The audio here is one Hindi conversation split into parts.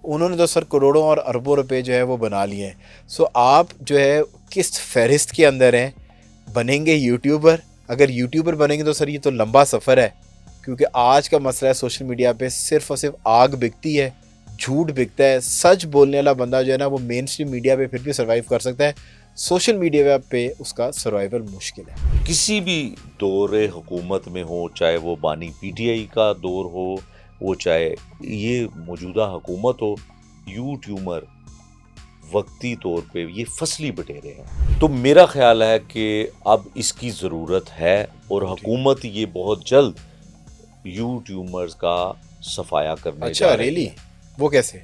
उन्होंने तो सर करोड़ों और अरबों रुपए जो है वो बना लिए हैं। सो आप जो है किस फहरिस्त के अंदर हैं? बनेंगे यूट्यूबर? अगर यूट्यूबर बनेंगे तो सर ये तो लंबा सफ़र है, क्योंकि आज का मसला है सोशल मीडिया पे सिर्फ और सिर्फ आग बिकती है, झूठ बिकता है। सच बोलने वाला बंदा जो है ना वो मेन स्ट्रीम मीडिया पे फिर भी सर्वाइव कर सकता है, सोशल मीडिया पे उसका सर्वाइवल मुश्किल है। किसी भी दौरे हुकूमत में हो, चाहे वो बानी पीटीआई का दौर हो, वो चाहे ये मौजूदा हुकूमत हो, यूट्यूबर वक्ती तौर पे ये फसली बटेरे हैं। तो मेरा ख्याल है कि अब इसकी ज़रूरत है और हुकूमत ये बहुत जल्द यूट्यूबर्स का सफाया करने जा रही रियली? है। वो कैसे?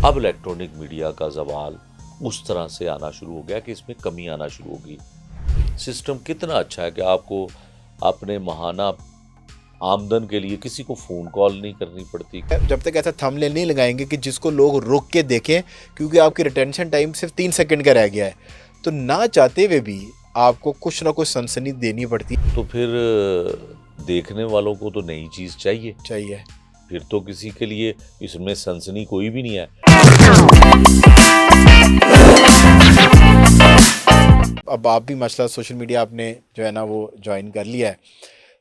अब इलेक्ट्रॉनिक मीडिया का जवाल उस तरह से आना शुरू हो गया कि इसमें कमी आना शुरू होगी। सिस्टम कितना अच्छा है कि आपको अपने माहाना आमदन के लिए किसी को फ़ोन कॉल नहीं करनी पड़ती। जब तक ऐसा थंबनेल नहीं लगाएंगे कि जिसको लोग रुक के देखें, क्योंकि आपकी रिटेंशन टाइम सिर्फ 3 सेकंड का रह गया है, तो ना चाहते हुए भी आपको कुछ ना कुछ सनसनी देनी पड़ती तो फिर देखने वालों को तो नई चीज़ चाहिए। फिर तो किसी के लिए इसमें सनसनी कोई भी नहीं है। अब आप भी मसला सोशल मीडिया आपने जो है ना वो ज्वाइन कर लिया है।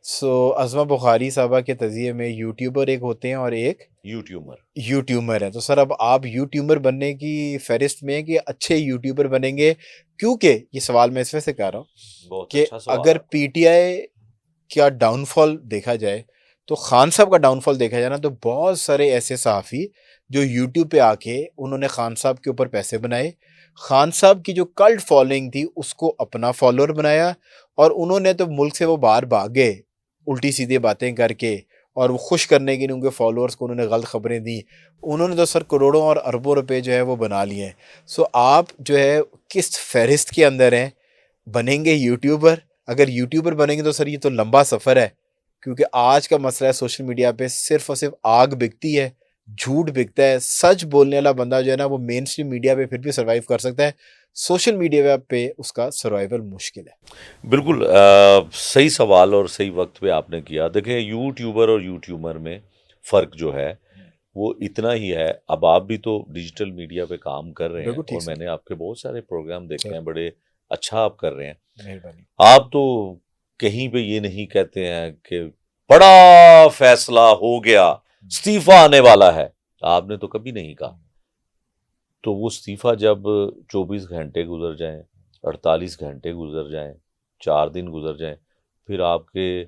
सो अज़मा बुखारी साहबा के तज़िये में यूट्यूबर एक होते हैं और एक यूट्यूबर है। तो सर अब आप यूट्यूबर बनने की फहरिस्त में हैं कि अच्छे यूट्यूबर बनेंगे? क्योंकि ये सवाल मैं इस वजह से कर रहा हूँ कि अगर पीटीआई का डाउनफॉल देखा जाए, तो खान साहब का डाउनफॉल देखा जाए ना, तो बहुत सारे ऐसे सहाफ़ी जो यूट्यूब पे आके उन्होंने खान साहब के ऊपर पैसे बनाए, खान साहब की जो कल्ट फॉलोइंग थी उसको अपना फॉलोअर बनाया, और उन्होंने तो मुल्क से वो बाहर भाग गए उल्टी सीधी बातें करके, और वो खुश करने के लिए उनके फॉलोअर्स को उन्होंने गलत खबरें दी। उन्होंने तो सर करोड़ों और अरबों रुपए जो है वो बना लिए हैं। सो आप जो है किस फहरिस्त के अंदर हैं? बनेंगे यूट्यूबर? अगर यूट्यूबर बनेंगे तो सर ये तो लंबा सफ़र है, क्योंकि आज का मसला है सोशल मीडिया पे सिर्फ और सिर्फ आग बिकती है, झूठ बिकता है। सच बोलने वाला बंदा जो है ना वो मेन स्ट्रीम मीडिया पे फिर भी सर्वाइव कर सकता है, सोशल मीडिया पे उसका सर्वाइवल मुश्किल है। बिल्कुल सही सवाल और सही वक्त पे आपने किया। देखें, यूट्यूबर और यूट्यूबर में फ़र्क जो है वो इतना ही है। अब आप भी तो डिजिटल मीडिया पे काम कर रहे हैं और मैंने आपके बहुत सारे प्रोग्राम देखे हैं, बड़े अच्छा आप कर रहे हैं। मेहरबानी। आप तो कहीं पे ये नहीं कहते हैं कि बड़ा फैसला हो गया, इस्तीफा आने वाला है, आपने तो कभी नहीं कहा। तो वो इस्तीफा जब 24 घंटे गुजर जाएं, 48 घंटे गुजर जाएं, 4 दिन गुजर जाएं, फिर आपके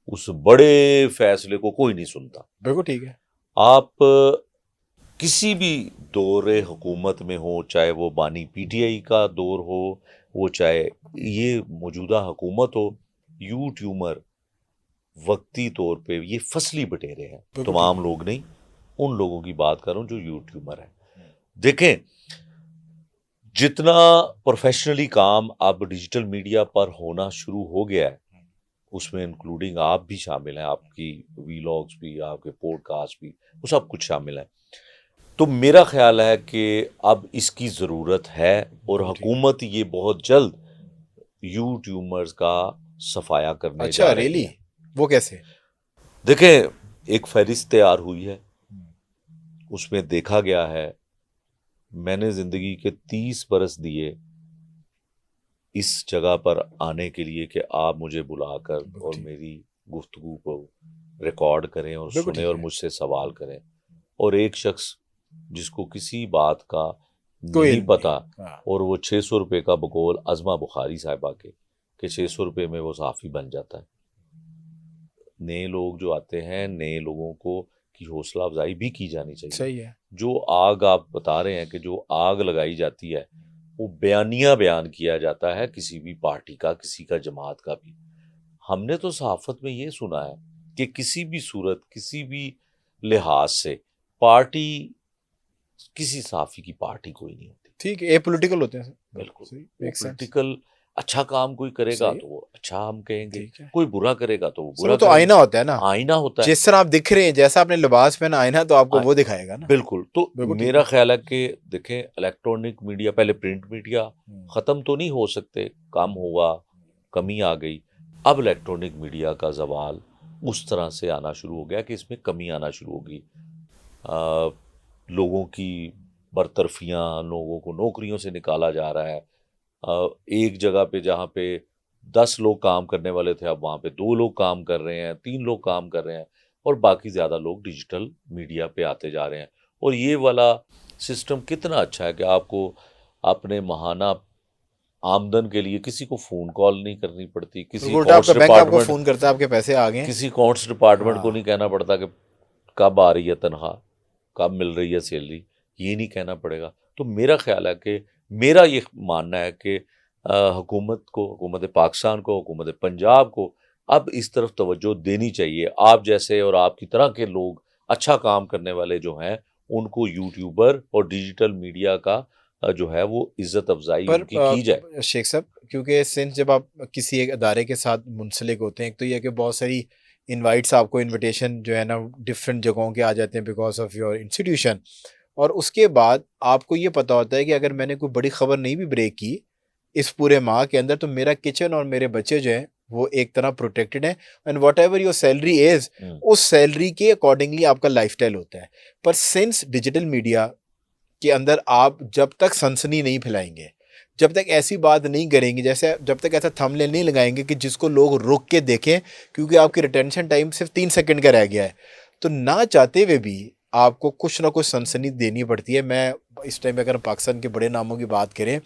उस बड़े फैसले को कोई नहीं सुनता। बिल्कुल ठीक है। आप किसी भी दौरे हुकूमत में हो, चाहे वो बानी पीटीआई का दौर हो, वो चाहे ये मौजूदा हुकूमत हो, यूट्यूबर वक्ती तौर पे ये फसली बटेरे हैं। तमाम लोग नहीं, उन लोगों की बात कर रहा हूँ जो यूट्यूबर हैं। देखें, जितना प्रोफेशनली काम अब डिजिटल मीडिया पर होना शुरू हो गया है, उसमें इंक्लूडिंग आप भी शामिल हैं, आपकी वीलॉग्स भी, आपके पॉडकास्ट भी, वो सब कुछ शामिल है। तो मेरा ख्याल है कि अब इसकी ज़रूरत है और हुकूमत ये बहुत जल्द यूट्यूबर्स का सफाया करने जा रही है। वो कैसे? देखें, एक फहरिस्त तैयार हुई है, उसमें देखा गया है, मैंने ज़िंदगी के 30 बरस दिए इस जगह पर आने के लिए कि आप मुझे बुलाकर और मेरी गुफ्तगू को रिकॉर्ड करें और सुने और मुझसे सवाल करें। और एक शख्स जिसको किसी बात का नहीं पता और वो 600 रुपये का बकौल अज़मा बुखारी साहिबा के कि 600 रुपये में वो साफ़ी बन जाता है। नए लोग जो आते हैं, नए लोगों को की हौसला अफजाई भी की जानी चाहिए। सही है। जो आग आप बता रहे हैं कि जो आग लगाई जाती है वो बयानिया बयान किया जाता है किसी भी पार्टी का, किसी का जमात का भी। हमने तो सहाफ़त में ये सुना है कि किसी भी सूरत, किसी भी लिहाज से पार्टी, किसी सहाफ़ी की पार्टी कोई नहीं होती। ठीक है, एपॉलिटिकल होते हैं। बिल्कुल पॉलिटिकल। अच्छा काम कोई करेगा तो वो अच्छा हम कहेंगे, कोई बुरा करेगा तो वो बुरा। तो आईना होता है ना, आईना होता है। जिस तरह आप दिख रहे हैं, जैसा आपने लिबास पहना, आईना तो आपको वो दिखाएगा ना। बिल्कुल। तो मेरा ख्याल है कि देखें, इलेक्ट्रॉनिक मीडिया, पहले प्रिंट मीडिया ख़त्म तो नहीं हो सकते, कम हुआ, कमी आ गई। अब इलेक्ट्रॉनिक मीडिया का जवाल उस तरह से आना शुरू हो गया कि इसमें कमी आना शुरू होगी। लोगों की बरतरफियां, लोगों को नौकरियों से निकाला जा रहा है। एक जगह पे जहाँ पे 10 लोग काम करने वाले थे, अब वहाँ पे 2 लोग काम कर रहे हैं, 3 लोग काम कर रहे हैं, और बाकी ज़्यादा लोग डिजिटल मीडिया पे आते जा रहे हैं। और ये वाला सिस्टम कितना अच्छा है कि आपको अपने महाना आमदन के लिए किसी को फ़ोन कॉल नहीं करनी पड़ती, किसी उल्टा आपका अकाउंट्स बैंक आपको डिपार्टमेंट फ़ोन करता है, आपके पैसे आ गए हैं। किसी अकाउंट्स डिपार्टमेंट को हाँ। नहीं कहना पड़ता कि कब आ रही है तनख्वाह, कब मिल रही है सैलरी, ये नहीं कहना पड़ेगा। तो मेरा ख्याल है कि मेरा ये मानना है कि हुकूमत को, हुकूमत पाकिस्तान को, हुकूमत पंजाब को अब इस तरफ तवज्जो देनी चाहिए। आप जैसे और आपकी तरह के लोग, अच्छा काम करने वाले जो हैं, उनको यूट्यूबर और डिजिटल मीडिया का जो है वो इज्जत अफजाई पर उनकी की जाए। शेख साहब, क्योंकि सिंस जब आप किसी एक अदारे के साथ मुंसलिक होते हैं, एक तो ये है कि बहुत सारी इनवाइट्स, आपको इनविटेशन जो है ना डिफरेंट जगहों के आ जाते हैं बिकॉज ऑफ योर इंस्टीट्यूशन, और उसके बाद आपको ये पता होता है कि अगर मैंने कोई बड़ी खबर नहीं भी ब्रेक की इस पूरे माह के अंदर, तो मेरा किचन और मेरे बच्चे जो हैं वो एक तरह प्रोटेक्टेड हैं, and what ever your salary is, उस सैलरी के अकॉर्डिंगली आपका लाइफस्टाइल होता है। पर सिंस डिजिटल मीडिया के अंदर आप जब तक सनसनी नहीं फैलाएंगे, जब तक ऐसी बात नहीं करेंगे, जैसे जब तक ऐसा थंबनेल नहीं लगाएंगे कि जिसको लोग रुक के देखें, क्योंकि आपकी रिटेंशन टाइम सिर्फ 3 सेकंड का रह गया है, तो ना चाहते हुए भी आपको कुछ ना कुछ सनसनी देनी पड़ती है। मैं इस टाइम अगर पाकिस्तान के बड़े नामों की बात करें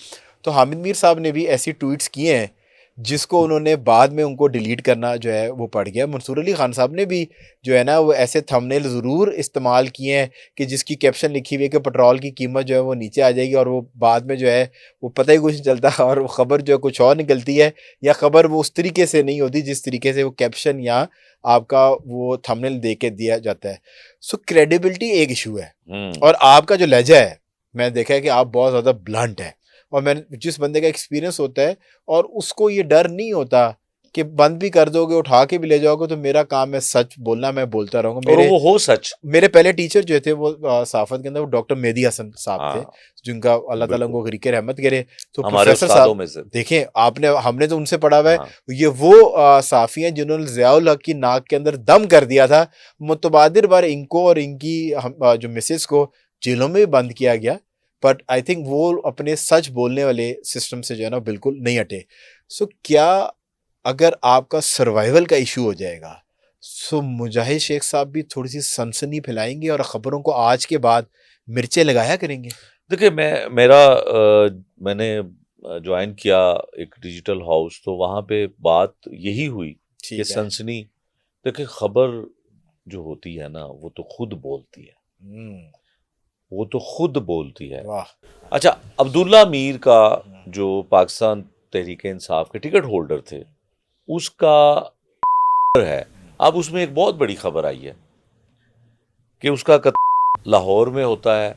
तो हामिद मीर साहब ने भी ऐसी ट्वीट्स किए हैं जिसको उन्होंने बाद में उनको डिलीट करना जो है वो पड़ गया। मंसूर अली खान साहब ने भी जो है ना वो ऐसे थंबनेल ज़रूर इस्तेमाल किए हैं कि जिसकी कैप्शन लिखी हुई है कि पेट्रोल की कीमत जो है वो नीचे आ जाएगी, और वो बाद में जो है वो पता ही कुछ नहीं चलता और वो ख़बर जो है कुछ और निकलती है, या ख़बर वो उस तरीके से नहीं होती जिस तरीके से वो कैप्शन या आपका वो थंबनेल दे के दिया जाता है। सो क्रेडिबिलिटी एक इशू है, और आपका जो लहजा है, मैं देखा है कि आप बहुत ज़्यादा ब्लंट है, और मैंने जिस बंदे का एक्सपीरियंस होता है और उसको ये डर नहीं होता कि बंद भी कर दोगे, उठा के भी ले जाओगे, तो मेरा काम है सच बोलना, मैं बोलता रहूंगा। और वो हो सच। मेरे पहले टीचर जो थे वो सहाफत के अंदर वो डॉक्टर मेहदी हसन साहब थे, हाँ, जिनका अल्लाह ताला उनको गरीके रहमत करे। तो हमारे प्रोफेसर उस्तादों साहब में से। देखें, हमने तो उनसे पढ़ा हुआ है। हाँ, ये वो साफी हैं जिन्होंने ज़ियाउल हक की नाक के अंदर दम कर दिया था। मुतबादिर बार इनको और इनकी जो मिसेस को जेलों में भी बंद किया गया, बट आई थिंक वो अपने सच बोलने वाले सिस्टम से जो है ना बिल्कुल नहीं हटे। सो क्या अगर आपका सर्वाइवल का इशू हो जाएगा, सो मुजाहिद शेख साहब भी थोड़ी सी सनसनी फैलाएंगे और खबरों को आज के बाद मिर्चें लगाया करेंगे? देखिए मैंने ज्वाइन किया एक डिजिटल हाउस, तो वहाँ पे बात यही हुई कि ठीक है। सनसनी, देखिए खबर जो होती है ना वो तो खुद बोलती है, वो तो खुद बोलती है। वाह। अच्छा, अब्दुल्ला मीर का जो पाकिस्तान तहरीक इंसाफ के टिकट होल्डर थे, उसका है, अब उसमें एक बहुत बड़ी खबर आई है कि उसका कत्ल लाहौर में होता है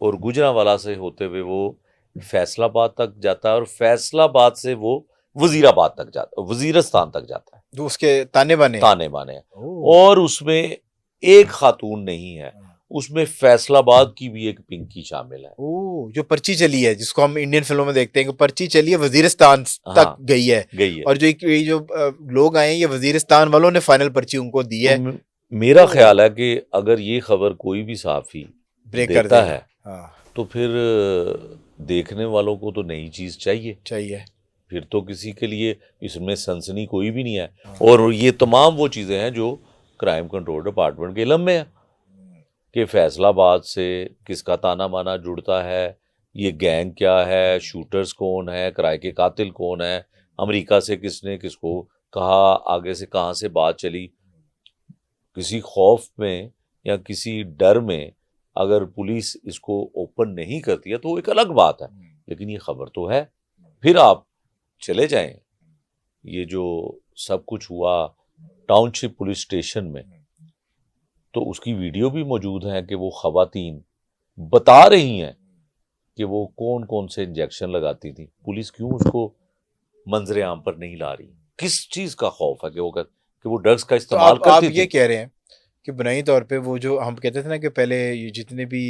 और गुजरांवाला से होते हुए वो फैसलाबाद तक जाता है, और फैसलाबाद से वो वजीराबाद तक जाता, वजीरस्तान तक जाता है। जो उसके ताने बाने ताने बाने हैं। और उसमें एक खातून नहीं है, उसमें फैसलाबाद की भी एक पिंकी शामिल है। जो पर्ची चली है, जिसको हम इंडियन फिल्मों में देखते हैं कि पर्ची चली है, वजीरिस्तान तक गई है, और जो लोग आए हैं ये वजीरिस्तान वालों ने फाइनल पर्ची उनको दी है। तो मेरा ख्याल है कि अगर ये खबर कोई भी सहाफी ब्रेक कर देता है, तो फिर देखने वालों को तो नई चीज चाहिए, फिर तो किसी के लिए इसमें सनसनी कोई भी नहीं है। और ये तमाम वो चीजें हैं जो क्राइम कंट्रोल डिपार्टमेंट के इल्म में है कि फैसलाबाद से किसका ताना माना जुड़ता है, ये गैंग क्या है, शूटर्स कौन है, किराए के कातिल कौन है, अमेरिका से किसने किसको कहा, आगे से कहाँ से बात चली। किसी खौफ में या किसी डर में अगर पुलिस इसको ओपन नहीं करती है तो एक अलग बात है, लेकिन ये खबर तो है। फिर आप चले जाएं, ये जो सब कुछ हुआ टाउनशिप पुलिस स्टेशन में, तो उसकी वीडियो भी मौजूद है कि वो खवातीन बता रही हैं कि वो कौन कौन से इंजेक्शन लगाती थी। पुलिस क्यों उसको मंजरे आम पर नहीं ला रही? किस चीज का खौफ है कि वो ड्रग्स का इस्तेमाल करती थी? आप ये कह रहे हैं कि बुनियादी तौर पे वो जो हम कहते थे ना कि पहले ये जितने भी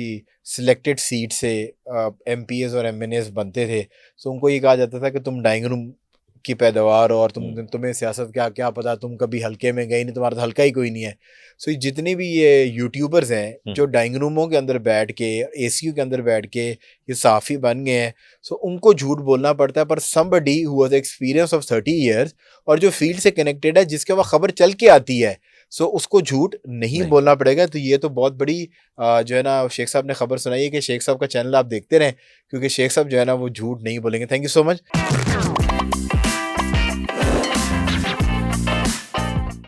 सिलेक्टेड सीट से एमपीएस और एमएनएस बनते थे, तो उनको ये कहा जाता था कि तुम डाइंग रूम की पैदावार हो और हम्म, तुम्हें सियासत का क्या पता, तुम कभी हल्के में गए नहीं, तुम्हारा तो हल्का ही कोई नहीं है। सो जितने भी ये यूट्यूबर्स हैं जो डाइनिंग रूमों के अंदर बैठ के, एसीयू के अंदर बैठ के ये साफ़ी बन गए हैं, सो उनको झूठ बोलना पड़ता है। पर somebody who has experience of 30 years और जो फील्ड से कनेक्टेड है, जिसके वह खबर चल के आती है, सो उसको झूठ नहीं नहीं बोलना पड़ेगा। तो ये तो बहुत बड़ी जो है ना शेख साहब ने खबर सुनाई है कि शेख साहब का चैनल आप देखते रहें, क्योंकि शेख साहब जो है ना वो झूठ नहीं बोलेंगे। Thank you so much.